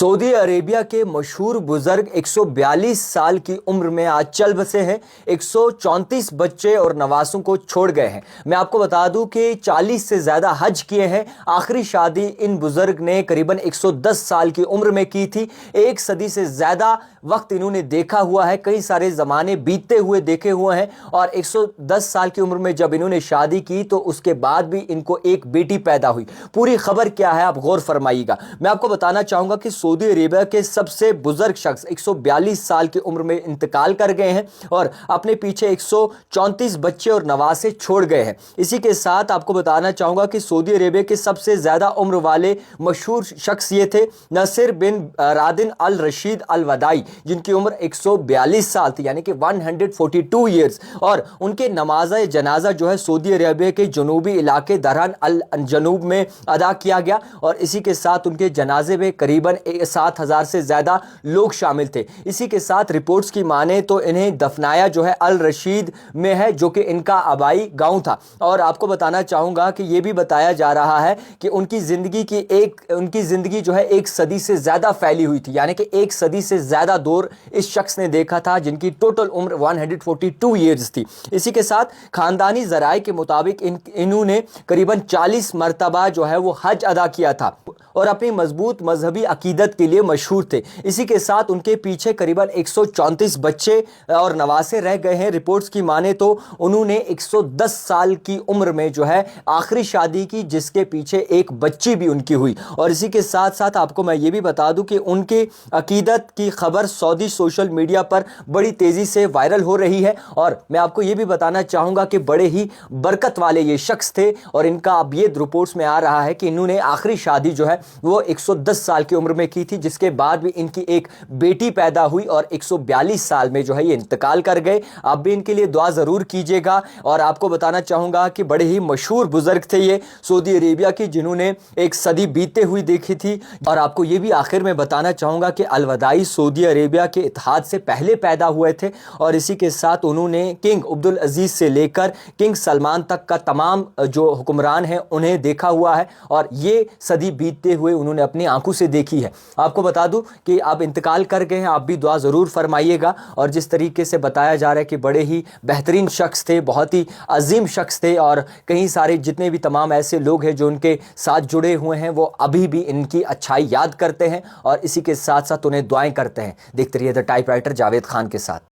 Saudi Arabia के मशहूर बुजुर्ग 142 साल की उम्र में आज चल बसे हैं। 134 बच्चे और नवासों को छोड़ गए हैं। मैं आपको बता दूं कि 40 से ज़्यादा हज किए हैं। आखिरी शादी इन बुजुर्ग ने करीबन 110 साल की उम्र में की थी। एक सदी से ज़्यादा वक्त इन्होंने देखा हुआ है, कई सारे ज़माने बीतते हुए देखे हुए हैं और 110 साल की उम्र में जब इन्होंने शादी की तो उसके बाद भी इनको एक बेटी पैदा हुई। पूरी खबर क्या है आप गौर फरमाइएगा। मैं आपको बताना चाहूँगा कि सऊदी अरेबिया के सबसे बुजुर्ग शख्स 142 साल की उम्र में इंतकाल कर गए हैं और अपने पीछे 134 बच्चे और नवासे छोड़ गए हैं। इसी के साथ आपको बताना चाहूँगा कि सऊदी अरेबिया के सबसे ज़्यादा उम्र वाले मशहूर शख्स ये थे नसीर बिन रादिन अल रशीद अल वदाई, जिनकी उम्र 142 साल थी, यानी कि 142 ईयर्स। और उनके नमाज़ जनाजा जो है सऊदी अरेबिया के जनूबी इलाके दरहन अल जनूब में अदा किया गया और इसी के साथ उनके जनाजे में करीबन 7,000 से ज़्यादा लोग शामिल थे। इसी के साथ रिपोर्ट्स की माने तो इन्हें दफनाया जो है अल रशीद में है, जो कि इनका आबाई गांव था। और आपको बताना चाहूँगा कि ये भी बताया जा रहा है कि उनकी ज़िंदगी जो है एक सदी से ज़्यादा फैली हुई थी, यानी कि एक सदी से ज़्यादा दौर इस शख्स ने देखा था, जिनकी टोटल उम्र 142 ईयर्स थी। इसी के साथ ख़ानदानी ज़राए के मुताबिक इन्होंने करीबन 40 मरतबा जो है वो हज अदा किया था और अपनी मजबूत मजहबी अकीदत के लिए मशहूर थे। इसी के साथ उनके पीछे करीबन 134 बच्चे और नवासे रह गए हैं। रिपोर्ट्स की माने तो उन्होंने 110 साल की उम्र में जो है आखिरी शादी की, जिसके पीछे एक बच्ची भी उनकी हुई। और इसी के साथ साथ आपको मैं ये भी बता दूं कि उनके अकीदत की खबर सऊदी सोशल मीडिया पर बड़ी तेज़ी से वायरल हो रही है। और मैं आपको ये भी बताना चाहूँगा कि बड़े ही बरकत वाले ये शख्स थे और इनका अब ये रिपोर्ट्स में आ रहा है कि इन्होंने आखिरी शादी जो है वो 110 साल की उम्र में की थी, जिसके बाद भी इनकी एक बेटी पैदा हुई और 142 साल में जो है ये इंतकाल कर गए। आप भी इनके लिए दुआ ज़रूर कीजिएगा। और आपको बताना चाहूँगा कि बड़े ही मशहूर बुजुर्ग थे ये सऊदी अरेबिया की, जिन्होंने एक सदी बीतते हुई देखी थी। और आपको ये भी आखिर में बताना चाहूँगा कि अल वदाई सऊदी अरेबिया के इत्तेहाद से पहले पैदा हुए थे और इसी के साथ उन्होंने किंग अब्दुल अजीज़ से लेकर किंग सलमान तक का तमाम जो हुक्मरान हैं उन्हें देखा हुआ है और ये सदी बीतते हुए उन्होंने अपनी आंखों से देखी है। आपको बता दूं कि आप इंतकाल कर गए हैं, आप भी दुआ ज़रूर फरमाइएगा। और जिस तरीके से बताया जा रहा है कि बड़े ही बेहतरीन शख्स थे, बहुत ही अजीम शख्स थे और कई सारे जितने भी तमाम ऐसे लोग हैं जो उनके साथ जुड़े हुए हैं वो अभी भी इनकी अच्छाई याद करते हैं और इसी के साथ साथ उन्हें दुआएं करते हैं। देखते रहिए द टाइपराइटर जावेद खान के साथ।